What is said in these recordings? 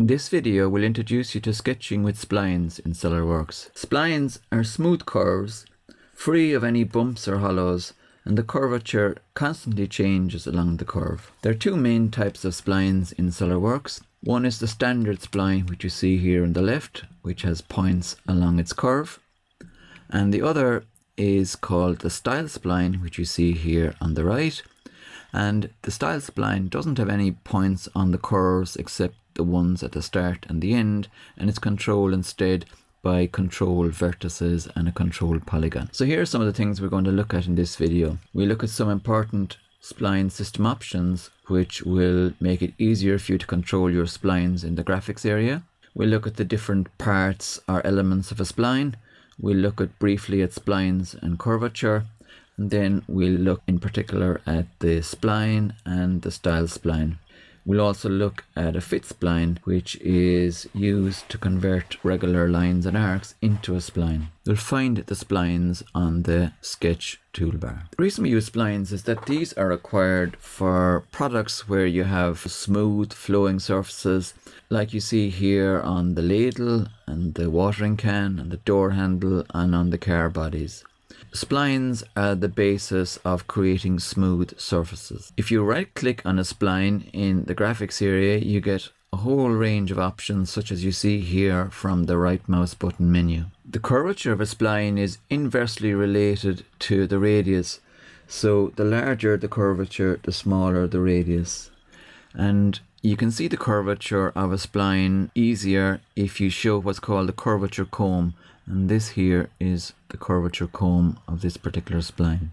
This video will introduce you to sketching with splines in SolidWorks. Splines are smooth curves, free of any bumps or hollows, and the curvature constantly changes along the curve. There are two main types of splines in SolidWorks. One is the standard spline, which you see here on the left, which has points along its curve. And the other is called the style spline, which you see here on the right. And the style spline doesn't have any points on the curves except the ones at the start and the end, and it's controlled instead by control vertices and a control polygon. So here are some of the things we're going to look at in this video. We look at some important spline system options which will make it easier for you to control your splines in the graphics area. We'll look at the different parts or elements of a spline. We'll look at briefly at splines and curvature, and then we'll look in particular at the spline and the style spline. We'll also look at a fit spline, which is used to convert regular lines and arcs into a spline. You'll find the splines on the sketch toolbar. The reason we use splines is that these are required for products where you have smooth flowing surfaces, like you see here on the ladle and the watering can and the door handle and on the car bodies. Splines are the basis of creating smooth surfaces. If you right click on a spline in the graphics area, you get a whole range of options such as you see here from the right mouse button menu. The curvature of a spline is inversely related to the radius. So the larger the curvature, the smaller the radius. And you can see the curvature of a spline easier if you show what's called the curvature comb. And this here is the curvature comb of this particular spline.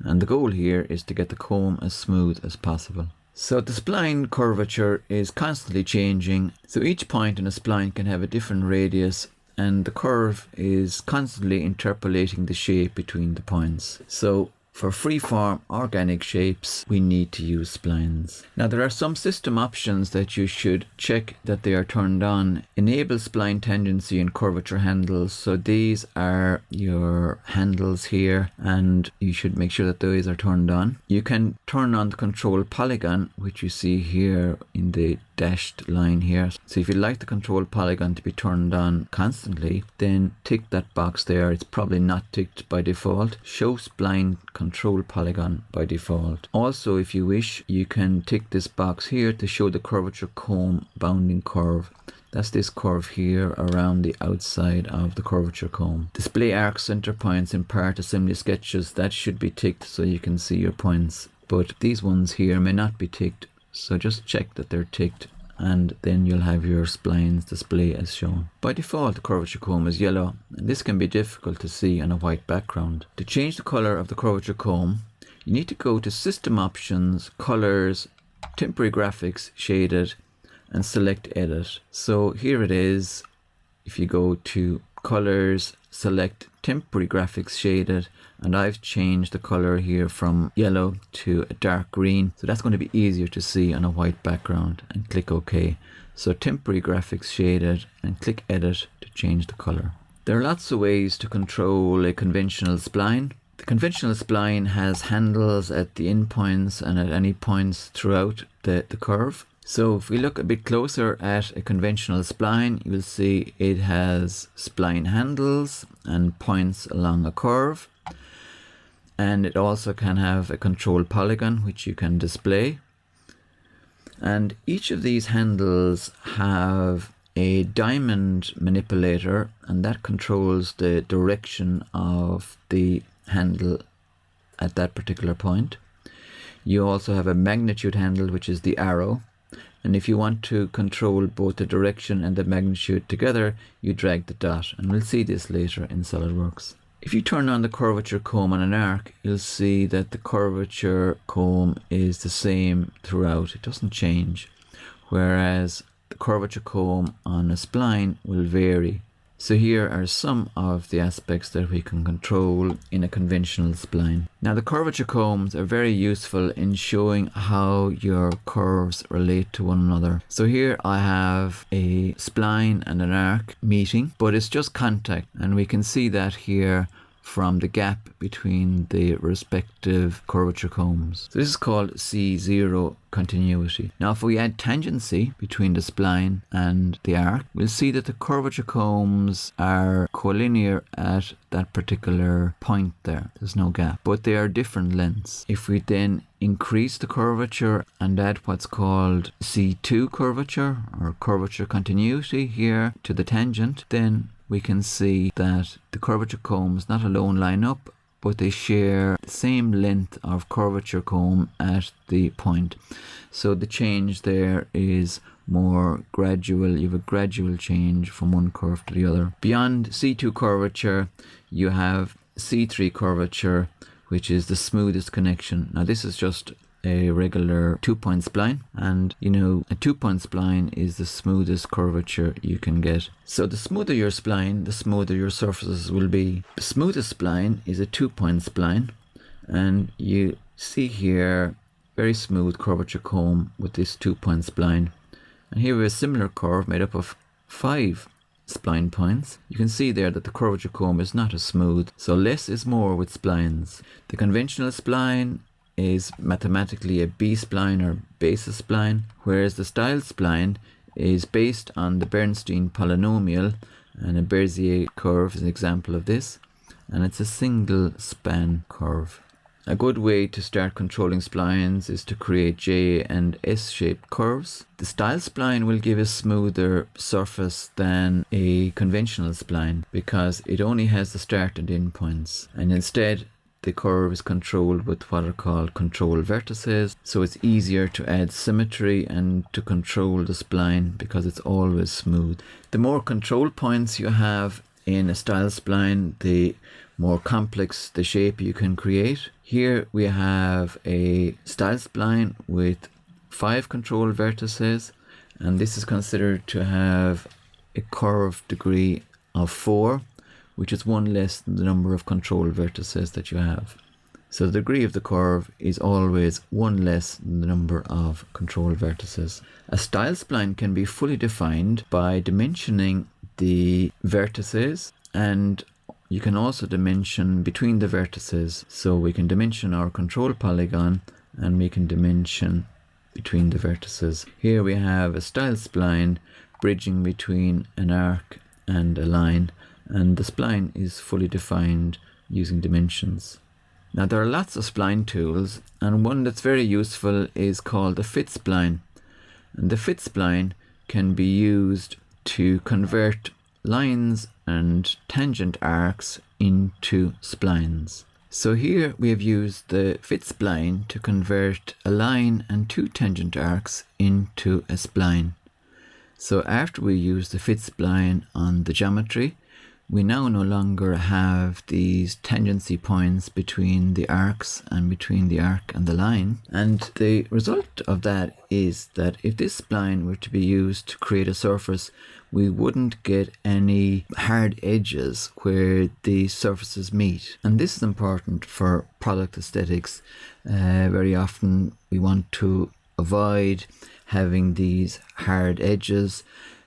And the goal here is to get the comb as smooth as possible. So the spline curvature is constantly changing. So each point in a spline can have a different radius, and the curve is constantly interpolating the shape between the points. So for free-form organic shapes, we need to use splines. Now there are some system options that you should check that they are turned on. Enable spline tangency and curvature handles. So these are your handles here, and you should make sure that those are turned on. You can turn on the control polygon, which you see here in the dashed line here. So if you'd like the control polygon to be turned on constantly, then tick that box there. It's probably not ticked by default. Show spline control polygon by default. Also, if you wish, you can tick this box here to show the curvature comb bounding curve. That's this curve here around the outside of the curvature comb. Display arc center points in part assembly sketches. That should be ticked so you can see your points. But these ones here may not be ticked. So just check that they're ticked, and then you'll have your splines display as shown. By default, the curvature comb is yellow, and this can be difficult to see on a white background. To change the color of the curvature comb, you need to go to System Options, Colors, Temporary Graphics, Shaded, and select Edit. So here it is. If you go to Colors, select Temporary Graphics Shaded, and I've changed the color here from yellow to a dark green, so that's going to be easier to see on a white background, and click OK. So Temporary Graphics Shaded, and click Edit to change the color. There are lots of ways to control a conventional spline. The conventional spline has handles at the endpoints and at any points throughout the curve. So if we look a bit closer at a conventional spline, you'll see it has spline handles and points along a curve. And it also can have a control polygon which you can display. And each of these handles have a diamond manipulator, and that controls the direction of the handle at that particular point. You also have a magnitude handle, which is the arrow. And if you want to control both the direction and the magnitude together, you drag the dot. And we'll see this later in SolidWorks. If you turn on the curvature comb on an arc, you'll see that the curvature comb is the same throughout. It doesn't change. Whereas the curvature comb on a spline will vary. So here are some of the aspects that we can control in a conventional spline. Now the curvature combs are very useful in showing how your curves relate to one another. So here I have a spline and an arc meeting, but it's just contact, and we can see that here from the gap between the respective curvature combs. So this is called C0 continuity. Now if we add tangency between the spline and the arc, we'll see that the curvature combs are collinear at that particular point there. There's no gap, but they are different lengths. If we then increase the curvature and add what's called C2 curvature or curvature continuity here to the tangent, then we can see that the curvature combs not alone line up, but they share the same length of curvature comb at the point. So the change there is more gradual. You have a gradual change from one curve to the other. Beyond C2 curvature, you have C3 curvature, which is the smoothest connection. Now this is just a regular 2-point spline, and you know, a 2-point spline is the smoothest curvature you can get. So the smoother your spline, the smoother your surfaces will be. The smoothest spline is a 2-point spline, and you see here very smooth curvature comb with this 2-point spline. And here we have a similar curve made up of 5 spline points. You can see there that the curvature comb is not as smooth, so less is more with splines. The conventional spline is mathematically a B-spline or basis spline, whereas the styled spline is based on the Bernstein polynomial, and a Bezier curve is an example of this, and it's a single span curve. A good way to start controlling splines is to create J and S-shaped curves. The styled spline will give a smoother surface than a conventional spline because it only has the start and end points, and instead the curve is controlled with what are called control vertices, so it's easier to add symmetry and to control the spline because it's always smooth. The more control points you have in a style spline, the more complex the shape you can create. Here we have a style spline with 5 control vertices, and this is considered to have a curve degree of 4, which is 1 less than the number of control vertices that you have. So the degree of the curve is always 1 less than the number of control vertices. A style spline can be fully defined by dimensioning the vertices, and you can also dimension between the vertices. So we can dimension our control polygon and we can dimension between the vertices. Here we have a style spline bridging between an arc and a line, and the spline is fully defined using dimensions. Now there are lots of spline tools, and one that's very useful is called the fit spline. And the fit spline can be used to convert lines and tangent arcs into splines. So here we have used the fit spline to convert a line and 2 tangent arcs into a spline. So after we use the fit spline on the geometry, we now no longer have these tangency points between the arcs and between the arc and the line. And the result of that is that if this spline were to be used to create a surface, we wouldn't get any hard edges where the surfaces meet. And this is important for product aesthetics. Very often we want to avoid having these hard edges,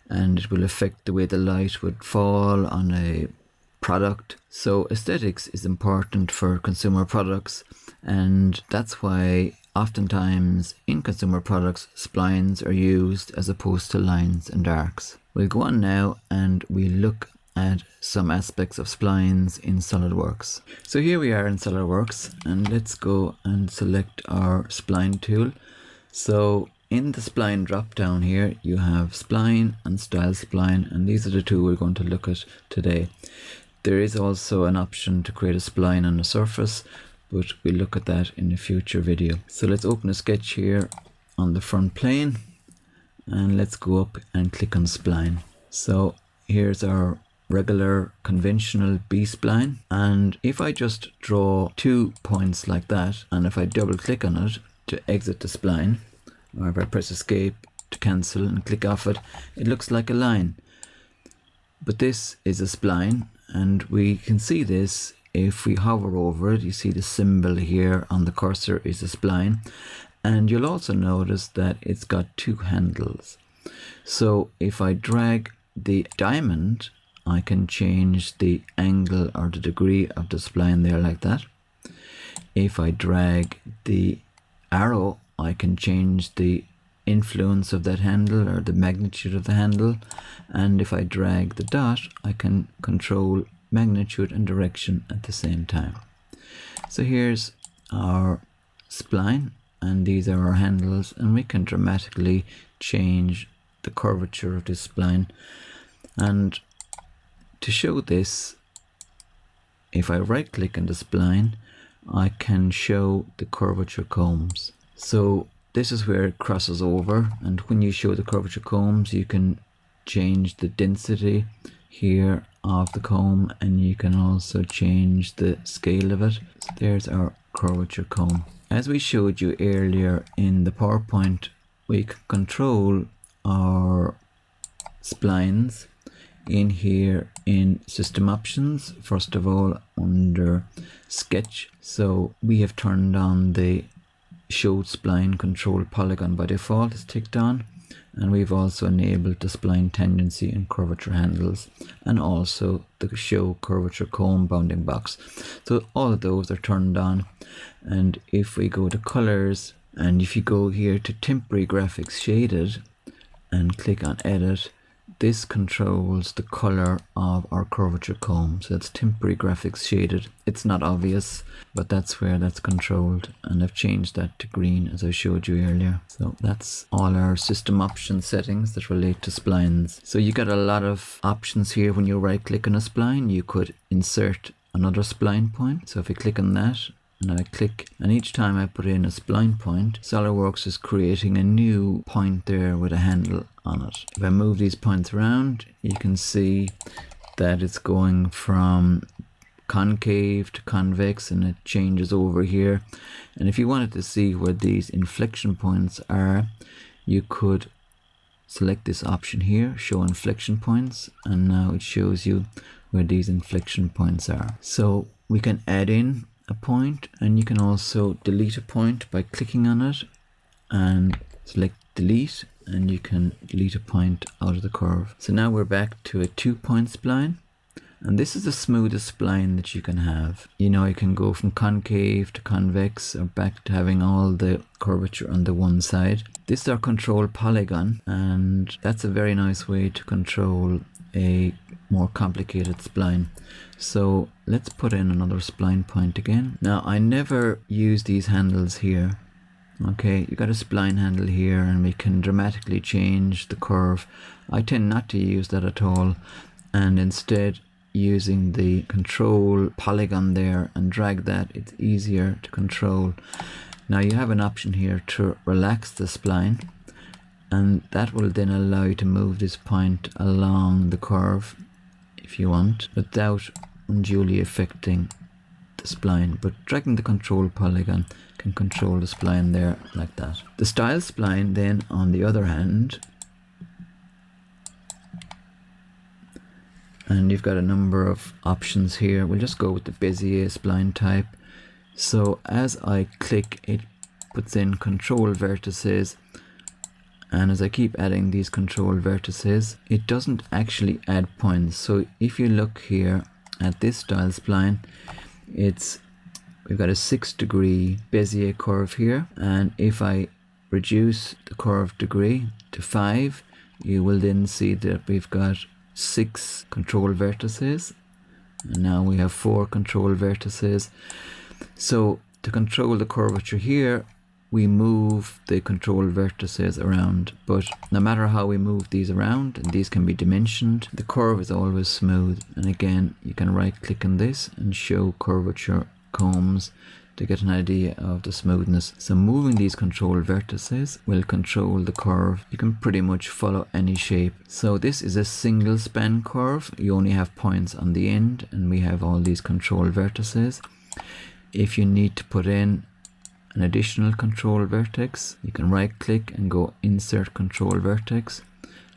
and it will affect the way the light would fall on a product. So aesthetics is important for consumer products, and that's why oftentimes in consumer products splines are used as opposed to lines and arcs. We'll go on now and we'll look at some aspects of splines in SolidWorks. So here we are in SolidWorks, and let's go and select our spline tool. So in the spline drop down here, you have spline and style spline, and these are the two we're going to look at today. There is also an option to create a spline on a surface, but we'll look at that in a future video. So let's open a sketch here on the front plane, and let's go up and click on spline. So here's our regular conventional B-spline, and if I just draw 2 points like that, and if I double click on it to exit the spline, or if I press escape to cancel and click off it, it looks like a line. But this is a spline, and we can see this if we hover over it. You see the symbol here on the cursor is a spline, and you'll also notice that it's got 2 handles. So if I drag the diamond I can change the angle or the degree of the spline there like that. If I drag the arrow, I can change the influence of that handle or the magnitude of the handle. And if I drag the dot, I can control magnitude and direction at the same time. So here's our spline, and these are our handles, and we can dramatically change the curvature of this spline. And to show this, if I right click on the spline, I can show the curvature combs. So this is where it crosses over, and when you show the curvature combs, you can change the density here of the comb, and you can also change the scale of it. So there's our curvature comb. As we showed you earlier in the PowerPoint, we can control our splines in here in system options. First of all, under sketch, so we have turned on the show spline control polygon by default, is ticked on, and we've also enabled the spline tangency and curvature handles, and also the show curvature comb bounding box. So all of those are turned on. And if we go to colors, and if you go here to temporary graphics shaded and click on edit, this controls the color of our curvature comb. So it's temporary graphics shaded. It's not obvious, but that's where that's controlled, and I've changed that to green as I showed you earlier. So that's all our system option settings that relate to splines. So you got a lot of options here. When you right click on a spline, you could insert another spline point. So if I click on that, and I click, and each time I put in a spline point, SolidWorks is creating a new point there with a handle on it. If I move these points around, you can see that it's going from concave to convex, and it changes over here. And if you wanted to see where these inflection points are, you could select this option here, show inflection points, and now it shows you where these inflection points are. So we can add in a point, and you can also delete a point by clicking on it and select delete, and you can delete a point out of the curve. So now we're back to a 2-point spline, and this is the smoothest spline that you can have. You know, you can go from concave to convex, or back to having all the curvature on the one side. This is our control polygon, and that's a very nice way to control a more complicated spline. So let's put in another spline point again. Now I never use these handles here. Okay, you got a spline handle here, and we can dramatically change the curve. I tend not to use that at all, and instead using the control polygon there and drag that, it's easier to control. Now you have an option here to relax the spline, and that will then allow you to move this point along the curve if you want, without unduly affecting the spline. But dragging the control polygon can control the spline there like that. The style spline then, on the other hand, and you've got a number of options here. We'll just go with the Bezier spline type. So as I click, it puts in control vertices, and as I keep adding these control vertices, it doesn't actually add points. So if you look here at this style spline, we've got a 6-degree Bezier curve here, and if I reduce the curve degree to 5, you will then see that we've got 6 control vertices, and now we have 4 control vertices. So to control the curvature here, we move the control vertices around, but no matter how we move these around, and these can be dimensioned, the curve is always smooth. And again, you can right click on this and show curvature combs to get an idea of the smoothness. So moving these control vertices will control the curve. You can pretty much follow any shape. So this is a single span curve. You only have points on the end, and we have all these control vertices. If you need to put in an additional control vertex, you can right click and go insert control vertex,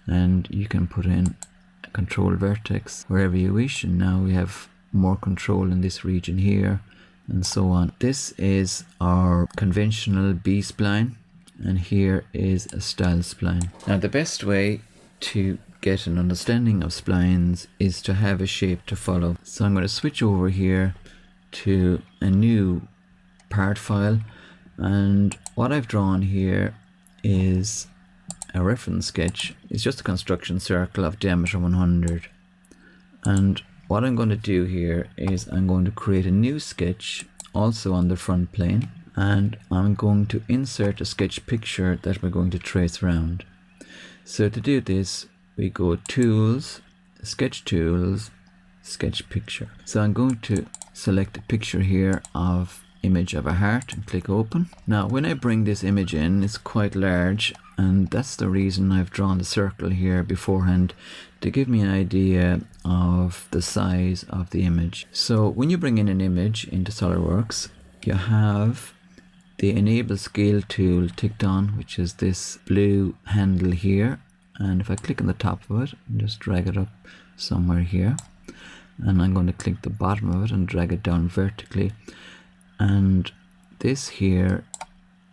and you can put in a control vertex wherever you wish, and now we have more control in this region here, and so on. This is our conventional B-spline, and here is a style spline. Now the best way to get an understanding of splines is to have a shape to follow. So I'm going to switch over here to a new part file, and what I've drawn here is a reference sketch. It's just a construction circle of diameter 100, and what I'm going to do here is I'm going to create a new sketch also on the front plane, and I'm going to insert a sketch picture that we're going to trace around. So to do this, we go Tools, Sketch Tools, Sketch Picture. So I'm going to select a picture here of image of a heart and click open. Now when I bring this image in, it's quite large, and that's the reason I've drawn the circle here beforehand, to give me an idea of the size of the image. So when you bring in an image into SolidWorks, you have the Enable Scale tool ticked on, which is this blue handle here, and if I click on the top of it and just drag it up somewhere here, and I'm going to click the bottom of it and drag it down vertically, and this here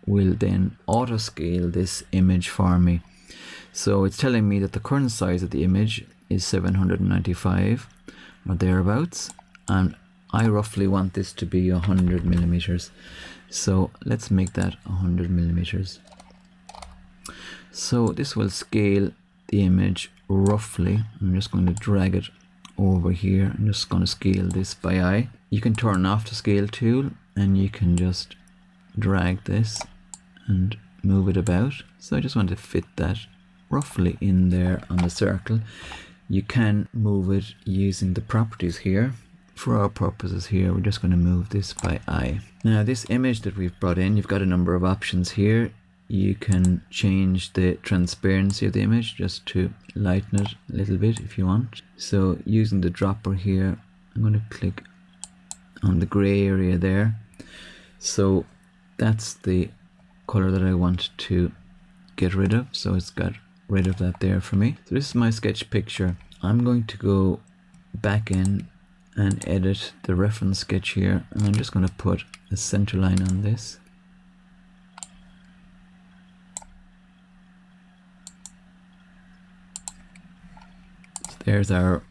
will then auto scale this image for me. So it's telling me that the current size of the image is 795 or thereabouts, and I roughly want this to be 100 millimeters. So let's make that 100 millimeters. So this will scale the image roughly. I'm just going to drag it over here. I'm just going to scale this by eye. You can turn off the scale tool and you can just drag this and move it about. So I just want to fit that roughly in there on the circle. You can move it using the properties here. For our purposes here, we're just going to move this by eye. Now this image that we've brought in, you've got a number of options here. You can change the transparency of the image just to lighten it a little bit if you want. So using the dropper here, I'm going to click on the gray area there. So that's the color that I want to get rid of. So it's got rid of that there for me. So this is my sketch picture. I'm going to go back in and edit the reference sketch here, and I'm just going to put a center line on this. So there's our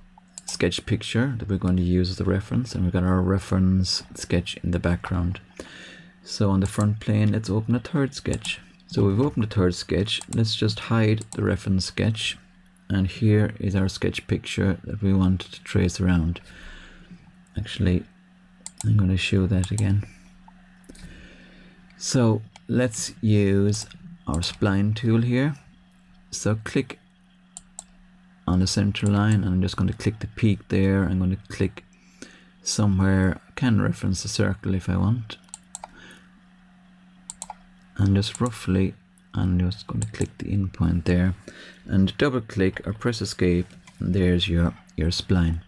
sketch picture that we're going to use as a reference, and we've got our reference sketch in the background. So on the front plane, let's open a third sketch. So we've opened a third sketch. Let's just hide the reference sketch, and here is our sketch picture that we want to trace around. Actually, I'm going to show that again. So let's use our Spline tool here. So click on the center line, and I'm just going to click the peak there. I'm going to click somewhere. I can reference the circle if I want. And just roughly, I'm just going to click the in point there, and double click or press escape, and there's your spline.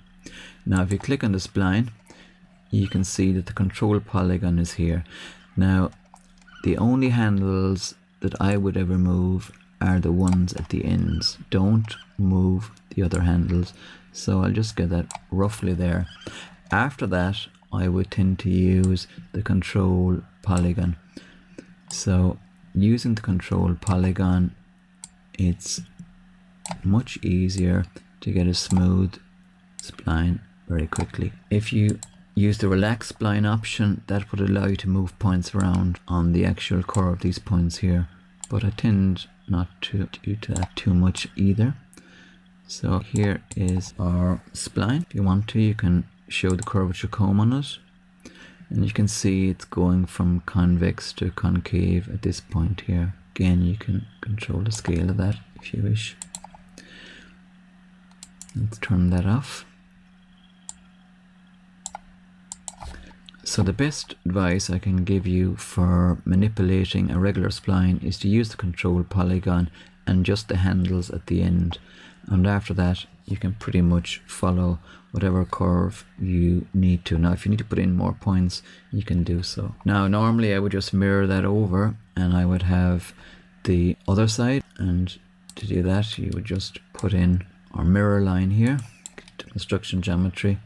Now if you click on the spline, you can see that the control polygon is here. Now the only handles that I would ever move are the ones at the ends. Don't move the other handles. So I'll just get that roughly there. After that, I would tend to use the control polygon. So using the control polygon, it's much easier to get a smooth spline very quickly. If you use the relax spline option, that would allow you to move points around on the actual curve of these points here, but I tend not to do that too much either. So here is our spline. If you want to, you can show the curvature comb on it, and you can see it's going from convex to concave at this point here. Again, you can control the scale of that if you wish. Let's turn that off. So the best advice I can give you for manipulating a regular spline is to use the control polygon and just the handles at the end, and after that you can pretty much follow whatever curve you need to. Now if you need to put in more points, you can do so. Now normally I would just mirror that over and I would have the other side, and to do that you would just put in our mirror line here, construction geometry,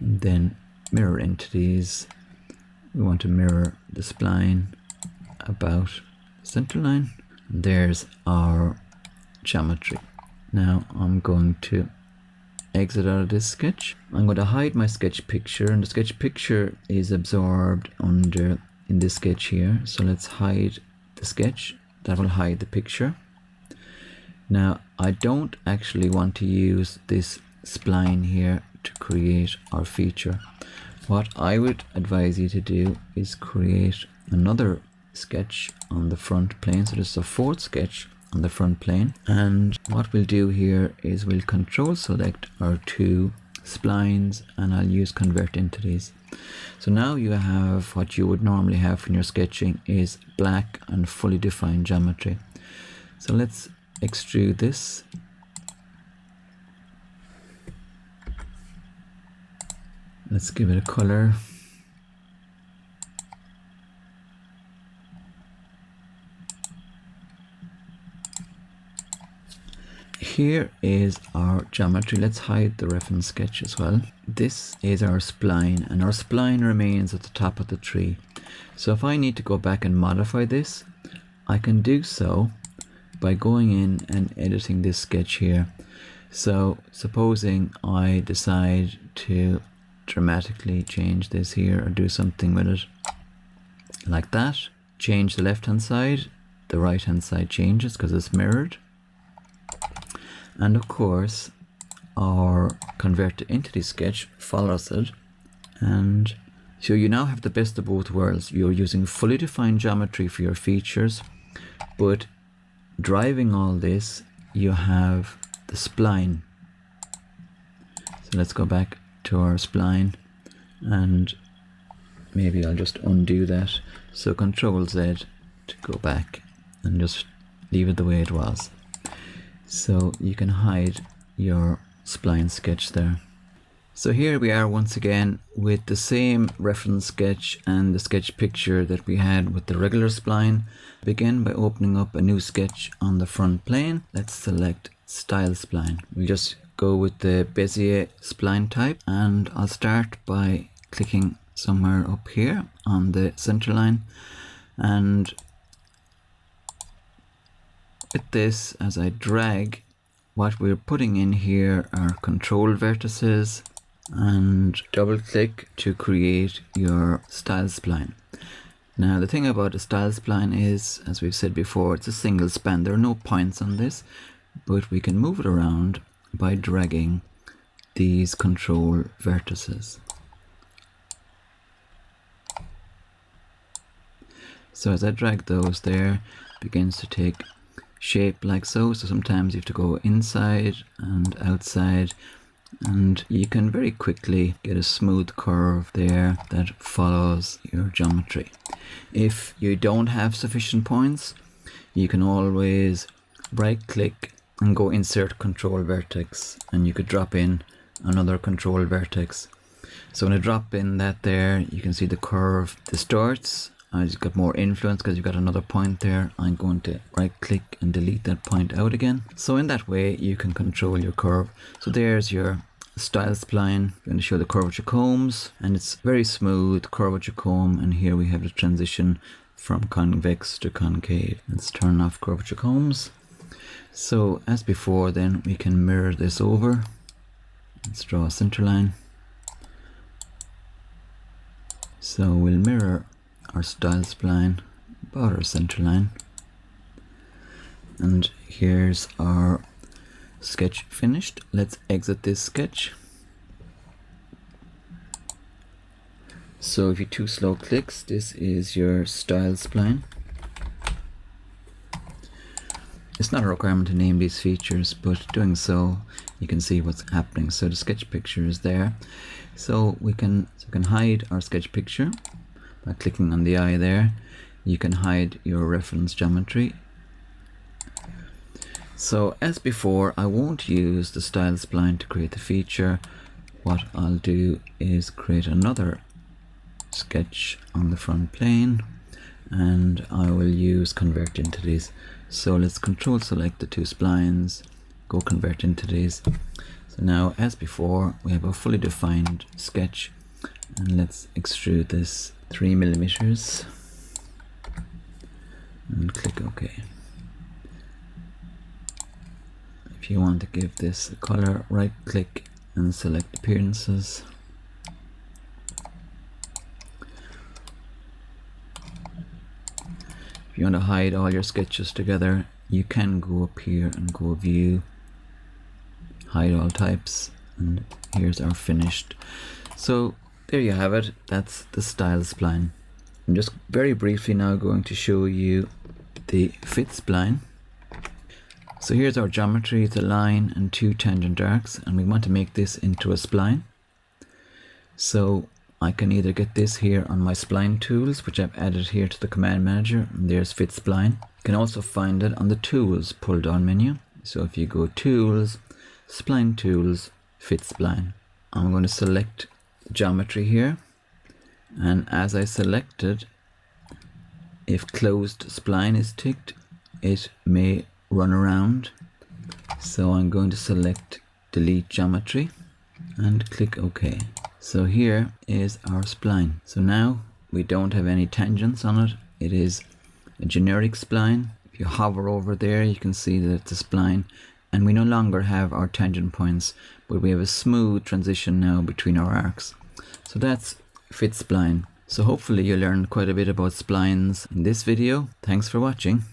and then mirror entities. We want to mirror the spline about the center line. And there's our geometry. Now I'm going to exit out of this sketch. I'm going to hide my sketch picture, and the sketch picture is absorbed in this sketch here. So let's hide the sketch. That will hide the picture. Now I don't actually want to use this spline here to create our feature. What I would advise you to do is create another sketch on the front plane. So this is a fourth sketch on the front plane, and what we'll do here is we'll control select our two splines, and I'll use convert entities. So now you have what you would normally have when you're sketching is black and fully defined geometry. So let's extrude this. Let's give it a color. Here is our geometry. Let's hide the reference sketch as well. This is our spline, and our spline remains at the top of the tree. So if I need to go back and modify this, I can do so by going in and editing this sketch here. So supposing I decide to dramatically change this here or do something with it like that, change the left hand side, the right hand side changes because it's mirrored. And of course our convert to entity sketch follows it, and so you now have the best of both worlds. You're using fully defined geometry for your features, but driving all this you have the spline. So let's go back to our spline, and maybe I'll just undo that. So Control Z to go back and just leave it the way it was. So you can hide your spline sketch there. So here we are once again with the same reference sketch and the sketch picture that we had with the regular spline. Begin by opening up a new sketch on the front plane. Let's select Style Spline. We'll just go with the Bezier spline type, and I'll start by clicking somewhere up here on the center line, and with this, as I drag, what we're putting in here are control vertices, and double click to create your style spline. Now the thing about a style spline is, as we've said before, it's a single span. There are no points on this, but we can move it around by dragging these control vertices. So as I drag those there, it begins to take shape like so. So sometimes you have to go inside and outside, and you can very quickly get a smooth curve there that follows your geometry. If you don't have sufficient points, you can always right click and go insert control vertex, and you could drop in another control vertex. So when I drop in that there, you can see the curve distorts. As you've got more influence because you've got another point there, I'm going to right click and delete that point out again. So in that way you can control your curve. So there's your style spline. I'm going to show the curvature combs, and it's very smooth curvature comb, and here we have the transition from convex to concave. Let's turn off curvature combs. So as before, then we can mirror this over. Let's draw a center line. So we'll mirror our style spline about our center line, and here's our sketch finished. Let's exit this sketch. So if you two slow clicks, this is your style spline. It's not a requirement to name these features, but doing so you can see what's happening. So the sketch picture is there. So we can hide our sketch picture by clicking on the eye there. You can hide your reference geometry. So as before, I won't use the style spline to create the feature. What I'll do is create another sketch on the front plane, and I will use convert entities. So let's control select the two splines, go convert entities. So now, as before, we have a fully defined sketch, and let's extrude this 3 millimeters and click OK. If If you want to give this a color, right click and select appearances. If you want to hide all your sketches together, you can go up here and go view, hide all types, and here's our finished. So there you have it, that's the style spline. I'm just very briefly now going to show you the fit spline. So here's our geometry, it's a line and two tangent arcs, and we want to make this into a spline. So I can either get this here on my spline tools, which I've added here to the command manager, and there's fit spline. You can also find it on the tools pull down menu. So if you go tools, spline tools, fit spline. I'm going to select geometry here, and as I selected, if closed spline is ticked, it may run around. So I'm going to select delete geometry and click OK. So here is our spline. So now we don't have any tangents on it. It is a generic spline. If you hover over there, you can see that it's a spline, and we no longer have our tangent points, but we have a smooth transition now between our arcs. So that's fit spline. So hopefully you learned quite a bit about splines in this video. Thanks for watching.